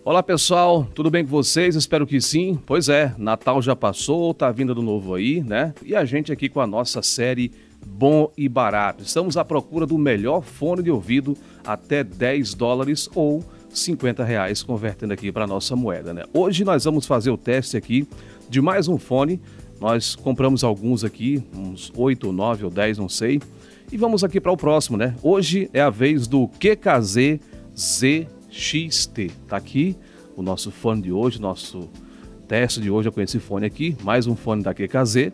Olá pessoal, tudo bem com vocês? Espero que sim. Pois é, Natal já passou, tá vindo do novo aí, né? E a gente aqui com a nossa série Bom e Barato. Estamos à procura do melhor fone de ouvido até $10 ou R$ 50, convertendo aqui para nossa moeda, né? Hoje nós vamos fazer o teste aqui de mais um fone. Nós compramos alguns aqui, uns 8 ou 9 ou 10, não sei. E vamos aqui para o próximo, né? Hoje é a vez do QKZ ZXT. Tá aqui o nosso fone de hoje, nosso teste de hoje é com esse fone aqui, mais um fone da QKZ.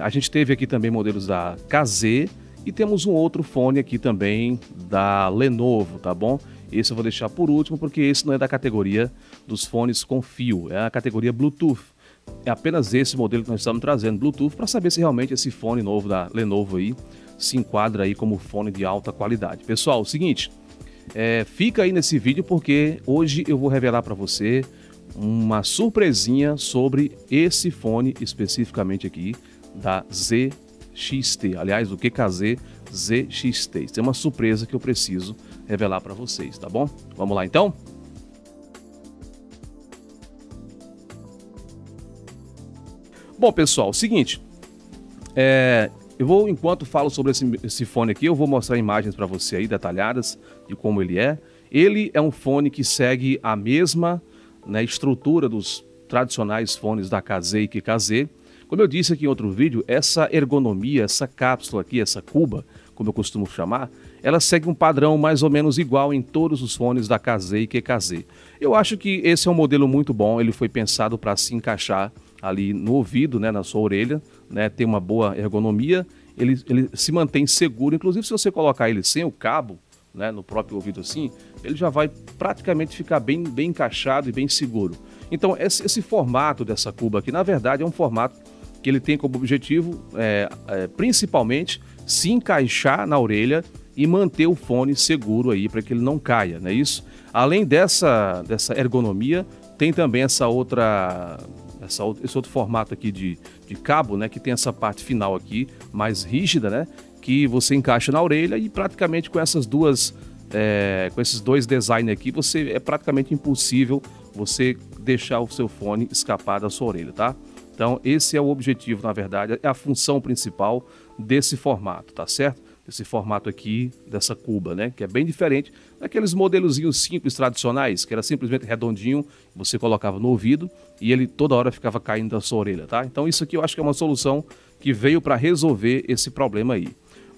A gente teve aqui também modelos da KZ e temos um outro fone aqui também da Lenovo, tá bom? Esse eu vou deixar por último porque esse não é da categoria dos fones com fio, é a categoria Bluetooth. É apenas esse modelo que nós estamos trazendo, Bluetooth, para saber se realmente esse fone novo da Lenovo aí se enquadra aí como fone de alta qualidade. Pessoal, o seguinte, fica aí nesse vídeo porque hoje eu vou revelar para você uma surpresinha sobre esse fone especificamente aqui da ZXT, aliás, o QKZ ZXT. Tem uma surpresa que eu preciso revelar para vocês, tá bom? Vamos lá então? Bom, pessoal, o seguinte, enquanto falo sobre esse fone aqui, eu vou mostrar imagens para você aí detalhadas de como ele é. Ele é um fone que segue a mesma, né, estrutura dos tradicionais fones da KZ e QKZ. Como eu disse aqui em outro vídeo, essa ergonomia, essa cápsula aqui, essa cuba, como eu costumo chamar, ela segue um padrão mais ou menos igual em todos os fones da KZ e QKZ. Eu acho que esse é um modelo muito bom, ele foi pensado para se encaixar ali no ouvido, né, na sua orelha, né, tem uma boa ergonomia, ele se mantém seguro, inclusive se você colocar ele sem o cabo, né, no próprio ouvido assim, ele já vai praticamente ficar bem encaixado e bem seguro. Então esse formato dessa cuba aqui, na verdade, é um formato que ele tem como objetivo, principalmente, se encaixar na orelha e manter o fone seguro aí para que ele não caia, não é isso? Além dessa ergonomia, tem também esse outro formato aqui de cabo, né, que tem essa parte final aqui mais rígida, né, que você encaixa na orelha e praticamente com esses dois designs aqui, é praticamente impossível você deixar o seu fone escapar da sua orelha, tá? Então esse é o objetivo, na verdade, é a função principal desse formato, tá certo? Esse formato aqui dessa cuba, né, que é bem diferente daqueles modelozinhos simples tradicionais, que era simplesmente redondinho, você colocava no ouvido e ele toda hora ficava caindo da sua orelha, tá? Então isso aqui eu acho que é uma solução que veio para resolver esse problema aí.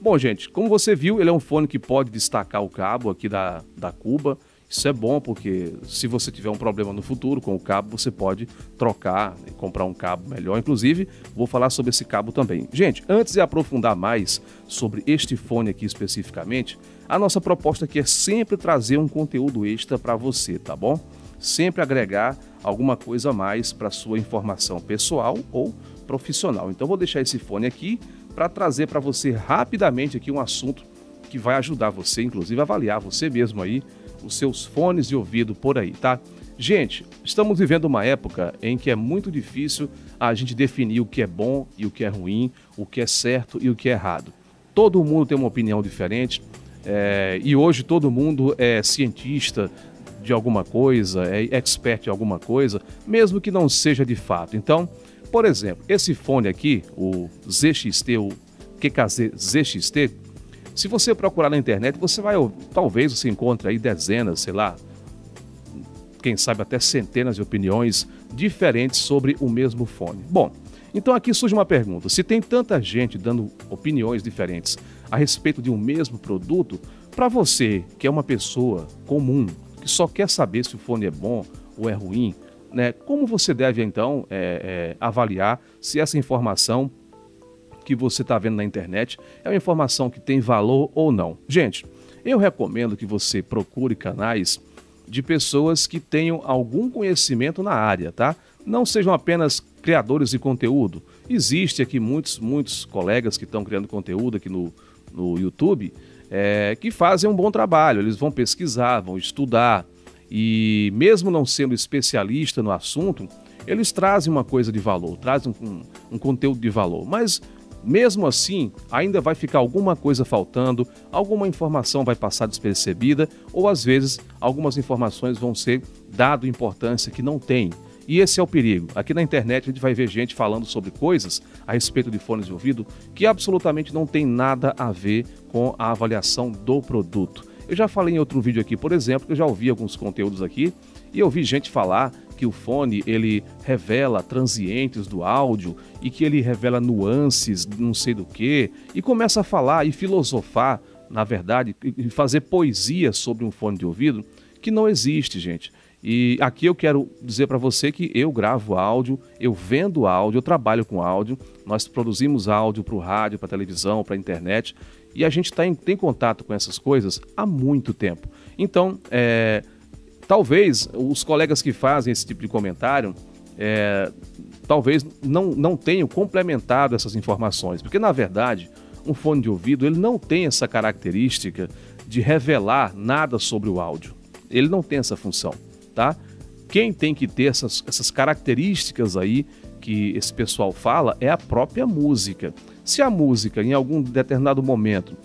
Bom, gente, como você viu, ele é um fone que pode destacar o cabo aqui da cuba. Isso é bom porque se você tiver um problema no futuro com o cabo, você pode trocar e comprar um cabo melhor. Inclusive, vou falar sobre esse cabo também. Gente, antes de aprofundar mais sobre este fone aqui especificamente, a nossa proposta aqui é sempre trazer um conteúdo extra para você, tá bom? Sempre agregar alguma coisa a mais para sua informação pessoal ou profissional. Então, vou deixar esse fone aqui para trazer para você rapidamente aqui um assunto que vai ajudar você, inclusive, a avaliar você mesmo aí, os seus fones de ouvido por aí, tá? Gente, estamos vivendo uma época em que é muito difícil a gente definir o que é bom e o que é ruim, o que é certo e o que é errado. Todo mundo tem uma opinião diferente e hoje todo mundo é cientista de alguma coisa, é expert em alguma coisa, mesmo que não seja de fato. Então, por exemplo, esse fone aqui, o ZXT, o QKZ ZXT, se você procurar na internet, talvez você encontre aí dezenas, sei lá, quem sabe até centenas de opiniões diferentes sobre o mesmo fone. Bom, então aqui surge uma pergunta, se tem tanta gente dando opiniões diferentes a respeito de um mesmo produto, para você, que é uma pessoa comum, que só quer saber se o fone é bom ou é ruim, né, como você deve então avaliar se essa informação que você está vendo na internet é uma informação que tem valor ou não? Gente, eu recomendo que você procure canais de pessoas que tenham algum conhecimento na área, tá? Não sejam apenas criadores de conteúdo. Existe aqui muitos colegas que estão criando conteúdo aqui no YouTube que fazem um bom trabalho. Eles vão pesquisar, vão estudar e mesmo não sendo especialista no assunto, eles trazem uma coisa de valor, trazem um conteúdo de valor. Mas mesmo assim, ainda vai ficar alguma coisa faltando, alguma informação vai passar despercebida ou às vezes algumas informações vão ser dado importância que não tem. E esse é o perigo. Aqui na internet a gente vai ver gente falando sobre coisas a respeito de fones de ouvido que absolutamente não tem nada a ver com a avaliação do produto. Eu já falei em outro vídeo aqui, por exemplo, que eu já ouvi alguns conteúdos aqui e eu vi gente falar que o fone ele revela transientes do áudio e que ele revela nuances, não sei do que, e começa a falar e filosofar, na verdade, e fazer poesia sobre um fone de ouvido que não existe, gente. E aqui eu quero dizer para você que eu gravo áudio, eu vendo áudio, eu trabalho com áudio, nós produzimos áudio para o rádio, para a televisão, para a internet, e a gente tem contato com essas coisas há muito tempo. Então, talvez os colegas que fazem esse tipo de comentário, talvez não tenham complementado essas informações, porque na verdade, um fone de ouvido ele não tem essa característica de revelar nada sobre o áudio. Ele não tem essa função. Tá? Quem tem que ter essas características aí que esse pessoal fala é a própria música. Se a música em algum determinado momento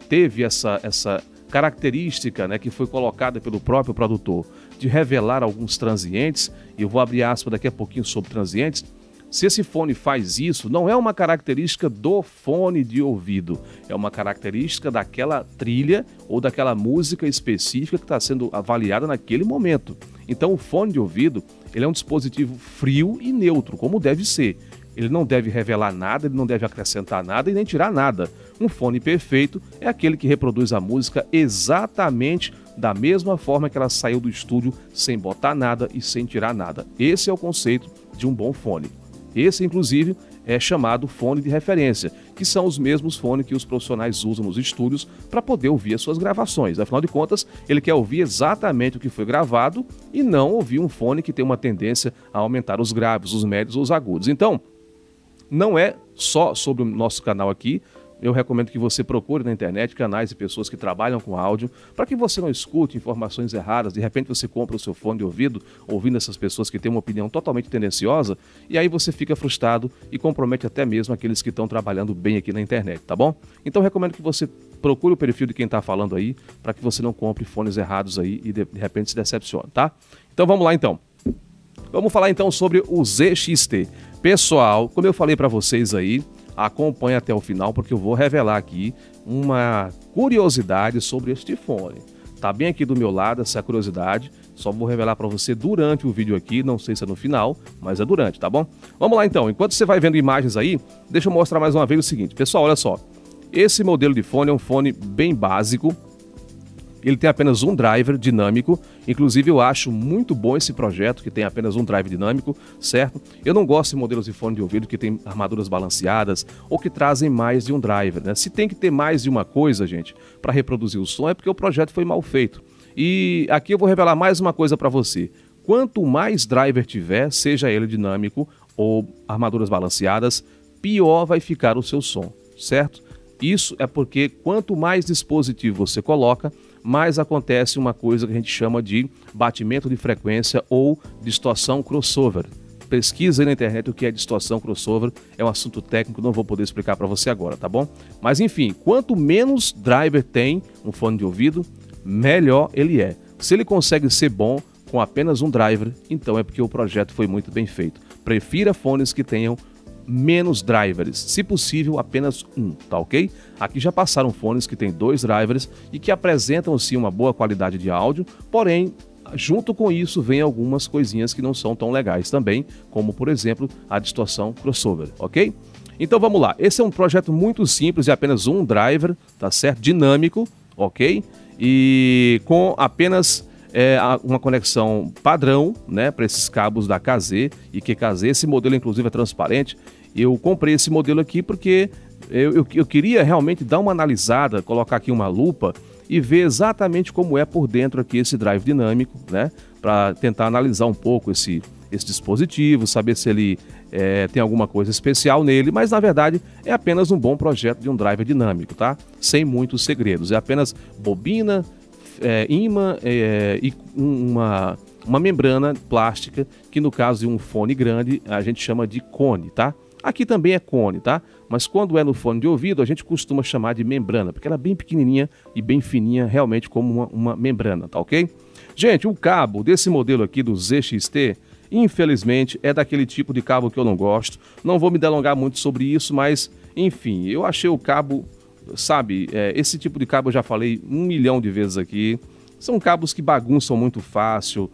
teve essa característica, né, que foi colocada pelo próprio produtor de revelar alguns transientes, e eu vou abrir aspas daqui a pouquinho sobre transientes. Se esse fone faz isso, não é uma característica do fone de ouvido, é uma característica daquela trilha ou daquela música específica que está sendo avaliada naquele momento. Então o fone de ouvido ele é um dispositivo frio e neutro, como deve ser. Ele não deve revelar nada, ele não deve acrescentar nada e nem tirar nada. Um fone perfeito é aquele que reproduz a música exatamente da mesma forma que ela saiu do estúdio, sem botar nada e sem tirar nada. Esse é o conceito de um bom fone. Esse, inclusive, é chamado fone de referência, que são os mesmos fones que os profissionais usam nos estúdios para poder ouvir as suas gravações. Afinal de contas, ele quer ouvir exatamente o que foi gravado e não ouvir um fone que tem uma tendência a aumentar os graves, os médios ou os agudos. Então, não é só sobre o nosso canal aqui. Eu recomendo que você procure na internet canais e pessoas que trabalham com áudio para que você não escute informações erradas. De repente você compra o seu fone de ouvido ouvindo essas pessoas que têm uma opinião totalmente tendenciosa e aí você fica frustrado e compromete até mesmo aqueles que estão trabalhando bem aqui na internet, tá bom? Então eu recomendo que você procure o perfil de quem está falando aí para que você não compre fones errados aí e de repente se decepcione, tá? Então vamos lá então. Vamos falar então sobre o ZXT. Pessoal, como eu falei para vocês aí, acompanhe até o final porque eu vou revelar aqui uma curiosidade sobre este fone. Tá bem aqui do meu lado essa curiosidade, só vou revelar para você durante o vídeo aqui, não sei se é no final, mas é durante, tá bom? Vamos lá então, enquanto você vai vendo imagens aí, deixa eu mostrar mais uma vez o seguinte. Pessoal, olha só, esse modelo de fone é um fone bem básico. Ele tem apenas um driver dinâmico, inclusive eu acho muito bom esse projeto que tem apenas um drive dinâmico, certo? Eu não gosto de modelos de fone de ouvido que tem armaduras balanceadas ou que trazem mais de um driver, né? Se tem que ter mais de uma coisa, gente, para reproduzir o som é porque o projeto foi mal feito. E aqui eu vou revelar mais uma coisa para você. Quanto mais driver tiver, seja ele dinâmico ou armaduras balanceadas, pior vai ficar o seu som, certo? Isso é porque quanto mais dispositivo você coloca, mais acontece uma coisa que a gente chama de batimento de frequência ou distorção crossover. Pesquisa aí na internet o que é distorção crossover, é um assunto técnico, não vou poder explicar para você agora, tá bom? Mas enfim, quanto menos driver tem um fone de ouvido, melhor ele é. Se ele consegue ser bom com apenas um driver, então é porque o projeto foi muito bem feito. Prefira fones que tenham menos drivers, se possível apenas um, tá ok? Aqui já passaram fones que tem 2 drivers e que apresentam sim uma boa qualidade de áudio, porém junto com isso vem algumas coisinhas que não são tão legais também, como por exemplo a distorção crossover, ok? Então vamos lá, esse é um projeto muito simples de apenas um driver, tá certo? Dinâmico, ok? E com apenas uma conexão padrão, né, para esses cabos da KZ e QKZ. Esse modelo inclusive é transparente. Eu comprei esse modelo aqui porque eu queria realmente dar uma analisada, colocar aqui uma lupa e ver exatamente como é por dentro aqui esse drive dinâmico, né, para tentar analisar um pouco esse dispositivo, saber se ele tem alguma coisa especial nele, mas na verdade é apenas um bom projeto de um driver dinâmico, tá? Sem muitos segredos, é apenas bobina, ímã e uma membrana plástica, que no caso de um fone grande a gente chama de cone, tá? Aqui também é cone, tá? Mas quando é no fone de ouvido a gente costuma chamar de membrana, porque ela é bem pequenininha e bem fininha, realmente como uma membrana, tá ok? Gente, o cabo desse modelo aqui do ZXT, infelizmente, é daquele tipo de cabo que eu não gosto. Não vou me delongar muito sobre isso, mas, enfim, eu achei o cabo, sabe, esse tipo de cabo eu já falei 1 milhão de vezes aqui. São cabos que bagunçam muito fácil,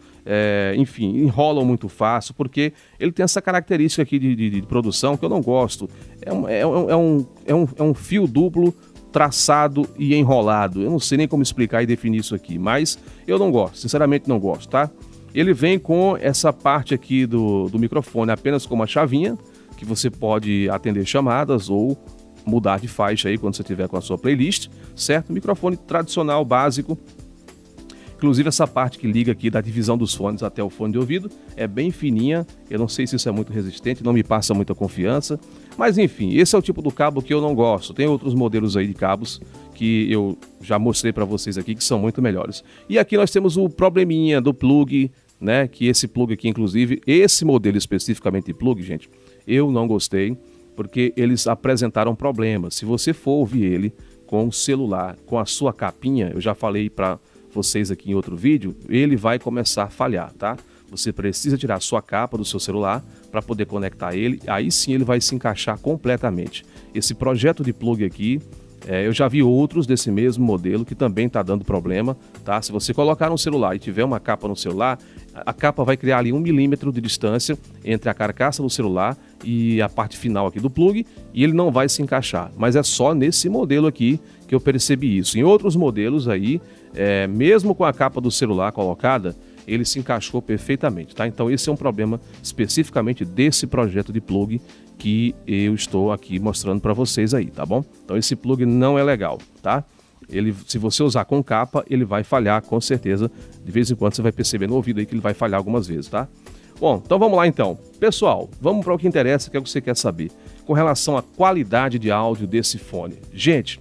enfim, enrolam muito fácil, porque ele tem essa característica aqui de produção que eu não gosto. É um fio duplo traçado e enrolado. Eu não sei nem como explicar e definir isso aqui, mas eu não gosto, sinceramente não gosto, tá? Ele vem com essa parte aqui do microfone apenas com uma chavinha, que você pode atender chamadas ou mudar de faixa aí quando você tiver com a sua playlist, certo? Microfone tradicional, básico. Inclusive essa parte que liga aqui da divisão dos fones até o fone de ouvido é bem fininha, eu não sei se isso é muito resistente, não me passa muita confiança, mas enfim, esse é o tipo do cabo que eu não gosto. Tem outros modelos aí de cabos que eu já mostrei para vocês aqui que são muito melhores. E aqui nós temos o probleminha do plug, né, que esse plug aqui, inclusive, esse modelo especificamente de plug, gente, eu não gostei, porque eles apresentaram problemas. Se você for ouvir ele com o celular, com a sua capinha, eu já falei para vocês aqui em outro vídeo, ele vai começar a falhar, tá? Você precisa tirar a sua capa do seu celular para poder conectar ele, aí sim ele vai se encaixar completamente. Esse projeto de plug aqui, eu já vi outros desse mesmo modelo que também está dando problema, tá? Se você colocar no celular e tiver uma capa no celular, a capa vai criar ali 1 milímetro de distância entre a carcaça do celular e a parte final aqui do plug e ele não vai se encaixar. Mas é só nesse modelo aqui que eu percebi isso. Em outros modelos aí, mesmo com a capa do celular colocada, ele se encaixou perfeitamente, tá? Então esse é um problema especificamente desse projeto de plug que eu estou aqui mostrando para vocês aí, tá bom? Então esse plug não é legal, tá? Ele, se você usar com capa, ele vai falhar com certeza. De vez em quando você vai perceber no ouvido aí que ele vai falhar algumas vezes, tá? Bom, então vamos lá então. Pessoal, vamos para o que interessa, que é o que você quer saber. Com relação à qualidade de áudio desse fone. Gente,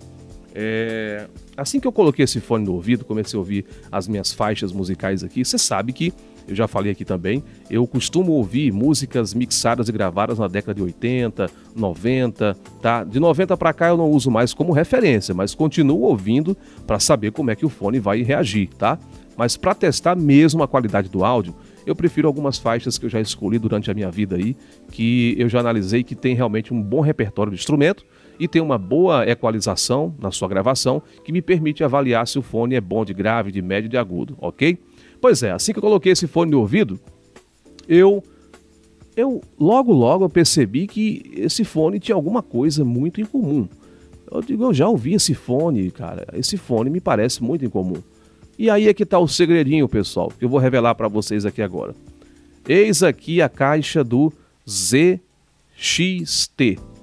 assim que eu coloquei esse fone no ouvido, comecei a ouvir as minhas faixas musicais aqui, você sabe que, eu já falei aqui também, eu costumo ouvir músicas mixadas e gravadas na década de 80, 90, tá? De 90 para cá eu não uso mais como referência, mas continuo ouvindo para saber como é que o fone vai reagir, tá? Mas para testar mesmo a qualidade do áudio, eu prefiro algumas faixas que eu já escolhi durante a minha vida aí, que eu já analisei que tem realmente um bom repertório de instrumento e tem uma boa equalização na sua gravação, que me permite avaliar se o fone é bom de grave, de médio e de agudo, ok? Pois é, assim que eu coloquei esse fone no ouvido, eu logo eu percebi que esse fone tinha alguma coisa muito incomum. Eu digo, eu já ouvi esse fone, cara, esse fone me parece muito incomum. E aí é que tá o segredinho, pessoal, que eu vou revelar para vocês aqui agora. Eis aqui a caixa do ZXT,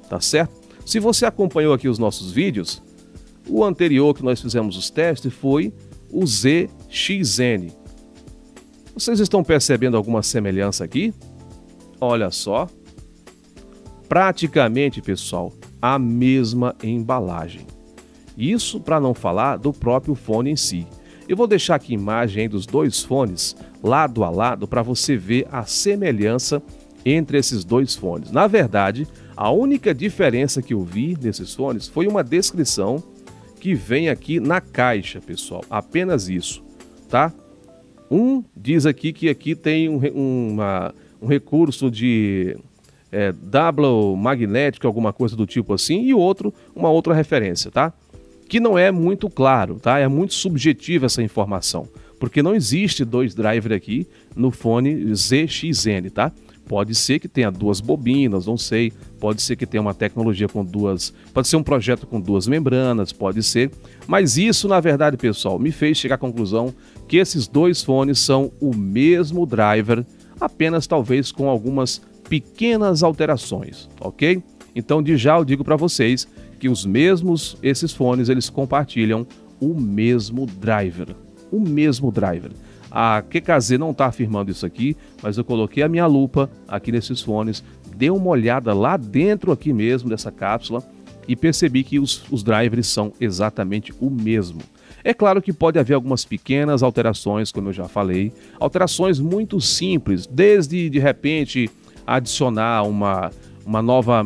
tá certo? Se você acompanhou aqui os nossos vídeos, o anterior que nós fizemos os testes foi o ZXN. Vocês estão percebendo alguma semelhança aqui? Olha só. Praticamente, pessoal, a mesma embalagem. Isso para não falar do próprio fone em si. Eu vou deixar aqui a imagem aí dos dois fones lado a lado para você ver a semelhança entre esses dois fones. Na verdade, a única diferença que eu vi nesses fones foi uma descrição que vem aqui na caixa, pessoal. Apenas isso, tá? Um diz aqui que aqui tem um recurso de double magnético, alguma coisa do tipo assim, e o outro, uma outra referência, tá? Que não é muito claro, tá? É muito subjetiva essa informação, porque não existe dois drivers aqui no fone ZXN, tá? Pode ser que tenha duas bobinas, não sei, pode ser que tenha uma tecnologia com duas, pode ser um projeto com duas membranas, pode ser, mas isso, na verdade, pessoal, me fez chegar à conclusão que esses dois fones são o mesmo driver, apenas talvez com algumas pequenas alterações, ok? Então, de já eu digo para vocês que esses fones, eles compartilham o mesmo driver, A QKZ não está afirmando isso aqui, mas eu coloquei a minha lupa aqui nesses fones, dei uma olhada lá dentro aqui mesmo dessa cápsula e percebi que os drivers são exatamente o mesmo. É claro que pode haver algumas pequenas alterações, como eu já falei, alterações muito simples, desde de repente adicionar uma nova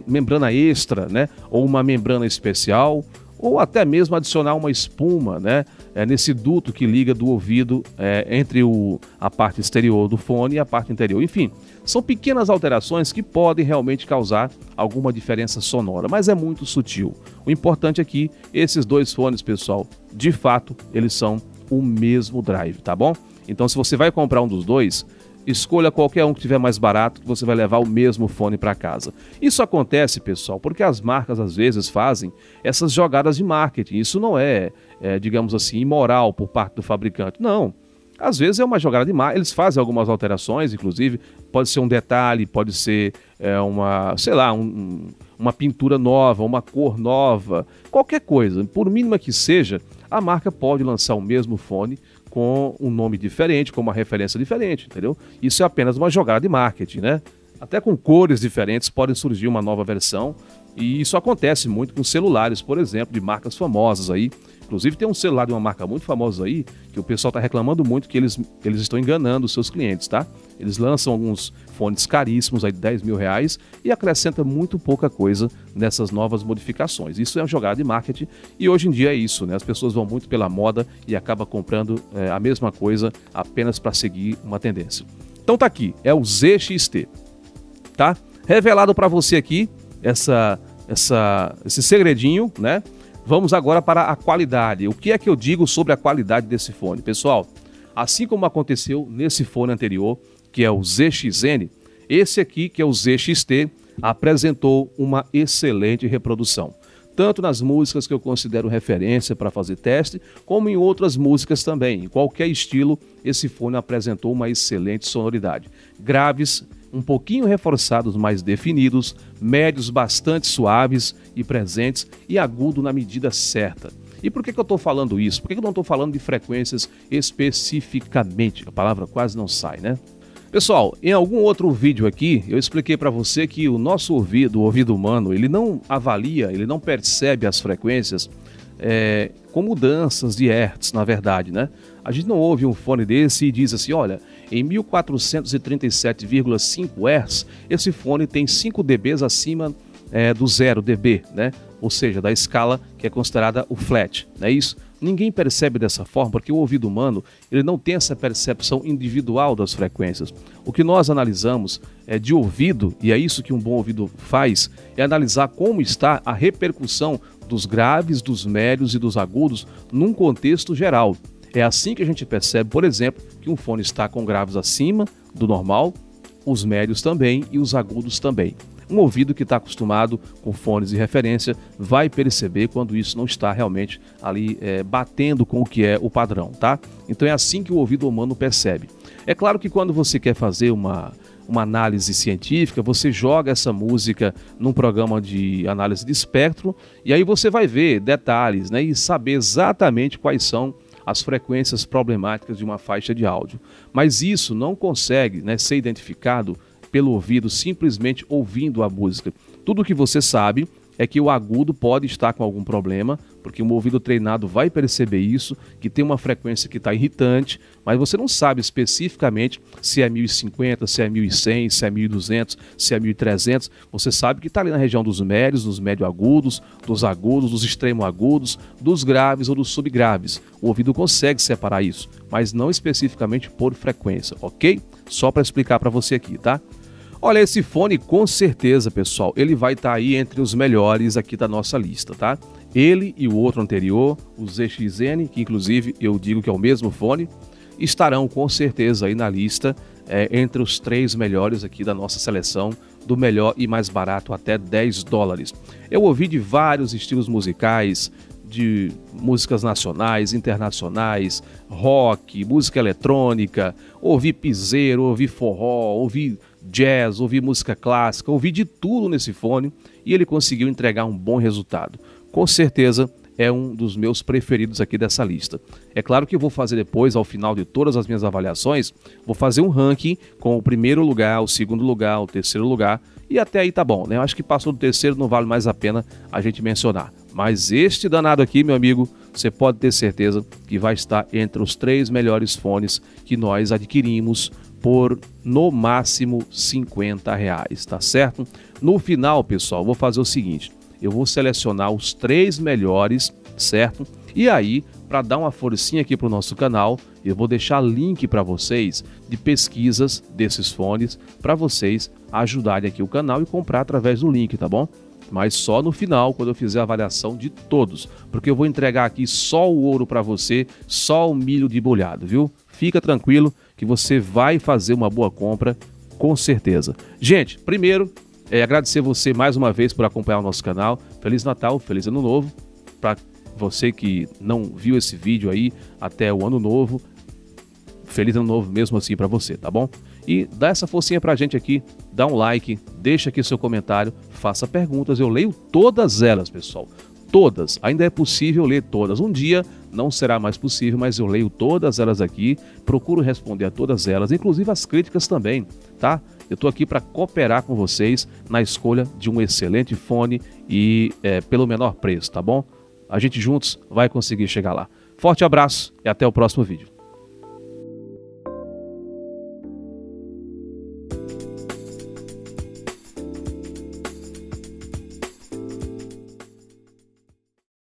membrana extra, né? Ou uma membrana especial, ou até mesmo adicionar uma espuma, né, nesse duto que liga do ouvido entre a parte exterior do fone e a parte interior. Enfim, são pequenas alterações que podem realmente causar alguma diferença sonora, mas é muito sutil. O importante é que esses dois fones, pessoal, de fato, eles são o mesmo drive, tá bom? Então, se você vai comprar um dos dois, escolha qualquer um que tiver mais barato, que você vai levar o mesmo fone para casa. Isso acontece, pessoal, porque as marcas às vezes fazem essas jogadas de marketing. Isso não digamos assim, imoral por parte do fabricante. Não. Às vezes é uma jogada de marketing. Eles fazem algumas alterações, inclusive, pode ser um detalhe, pode ser uma pintura nova, uma cor nova, qualquer coisa. Por mínima que seja, a marca pode lançar o mesmo fone com um nome diferente, com uma referência diferente, entendeu? Isso é apenas uma jogada de marketing, né? Até com cores diferentes pode surgir uma nova versão, e isso acontece muito com celulares, por exemplo, de marcas famosas aí. Inclusive tem um celular de uma marca muito famosa aí, que o pessoal está reclamando muito que eles estão enganando os seus clientes, tá? Eles lançam alguns fones caríssimos aí de 10 mil reais e acrescentam muito pouca coisa nessas novas modificações. Isso é uma jogada de marketing e hoje em dia é isso, né? As pessoas vão muito pela moda e acabam comprando a mesma coisa apenas para seguir uma tendência. Então tá aqui, é o ZXT, tá? Revelado para você aqui esse segredinho, né? Vamos agora para a qualidade. O que é que eu digo sobre a qualidade desse fone? Pessoal, assim como aconteceu nesse fone anterior, que é o ZXN, esse aqui, que é o ZXT, apresentou uma excelente reprodução. Tanto nas músicas que eu considero referência para fazer teste, como em outras músicas também. Em qualquer estilo, esse fone apresentou uma excelente sonoridade. Graves, um pouquinho reforçados, mais definidos, médios bastante suaves e presentes e agudo na medida certa. E por que eu estou falando isso? Por que eu não estou falando de frequências especificamente? A palavra quase não sai, né? Pessoal, em algum outro vídeo aqui, eu expliquei para você que o nosso ouvido, o ouvido humano, ele não avalia, ele não percebe as frequências com mudanças de hertz, na verdade, né? A gente não ouve um fone desse e diz assim, olha, em 1437,5 Hz, esse fone tem 5 dB acima do 0 dB, né? Ou seja, da escala que é considerada o flat, não é isso? Ninguém percebe dessa forma porque o ouvido humano ele não tem essa percepção individual das frequências. O que nós analisamos de ouvido, e é isso que um bom ouvido faz, é analisar como está a repercussão dos graves, dos médios e dos agudos num contexto geral. É assim que a gente percebe, por exemplo, que um fone está com graves acima do normal, os médios também e os agudos também. Um ouvido que está acostumado com fones de referência vai perceber quando isso não está realmente ali batendo com o que é o padrão, tá? Então é assim que o ouvido humano percebe. É claro que quando você quer fazer uma análise científica, você joga essa música num programa de análise de espectro e aí você vai ver detalhes, né, e saber exatamente quais são as frequências problemáticas de uma faixa de áudio. Mas isso não consegue, né, ser identificado pelo ouvido simplesmente ouvindo a música. Tudo o que você sabe é que o agudo pode estar com algum problema, porque um ouvido treinado vai perceber isso, que tem uma frequência que está irritante, mas você não sabe especificamente se é 1050, se é 1100, se é 1200, se é 1300. Você sabe que está ali na região dos médios, dos médio-agudos, dos extremo-agudos, dos graves ou dos subgraves. O ouvido consegue separar isso, mas não especificamente por frequência, ok? Só para explicar para você aqui, tá? Olha, esse fone com certeza, pessoal, ele vai estar aí entre os melhores aqui da nossa lista, tá? Ele e o outro anterior, o ZXN, que inclusive eu digo que é o mesmo fone, estarão com certeza aí na lista entre os 3 melhores aqui da nossa seleção, do melhor e mais barato até $10. Eu ouvi de vários estilos musicais, de músicas nacionais, internacionais, rock, música eletrônica, ouvi piseiro, ouvi forró, ouvi jazz, ouvi música clássica, ouvi de tudo nesse fone e ele conseguiu entregar um bom resultado. Com certeza é um dos meus preferidos aqui dessa lista. É claro que eu vou fazer depois, ao final de todas as minhas avaliações, vou fazer um ranking com o primeiro lugar, o segundo lugar, o terceiro lugar e até aí tá bom, né? Eu acho que passou do terceiro, não vale mais a pena a gente mencionar. Mas este danado aqui, meu amigo, você pode ter certeza que vai estar entre os 3 melhores fones que nós adquirimos por no máximo R$50, tá certo? No final, pessoal, vou fazer o seguinte, eu vou selecionar os 3 melhores, certo? E aí, para dar uma forcinha aqui para o nosso canal, eu vou deixar link para vocês de pesquisas desses fones para vocês ajudarem aqui o canal e comprar através do link, tá bom? Mas só no final, quando eu fizer a avaliação de todos, porque eu vou entregar aqui só o ouro para você, só o milho debulhado, viu? Fica tranquilo que você vai fazer uma boa compra, com certeza. Gente, primeiro, agradecer você mais uma vez por acompanhar o nosso canal. Feliz Natal, Feliz Ano Novo. Para você que não viu esse vídeo aí até o Ano Novo, Feliz Ano Novo mesmo assim para você, tá bom? E dá essa forcinha pra gente aqui, dá um like, deixa aqui seu comentário, faça perguntas, eu leio todas elas, pessoal. Todas, ainda é possível ler todas. Um dia não será mais possível, mas eu leio todas elas aqui, procuro responder a todas elas, inclusive as críticas também, tá? Eu tô aqui para cooperar com vocês na escolha de um excelente fone e pelo menor preço, tá bom? A gente juntos vai conseguir chegar lá. Forte abraço e até o próximo vídeo.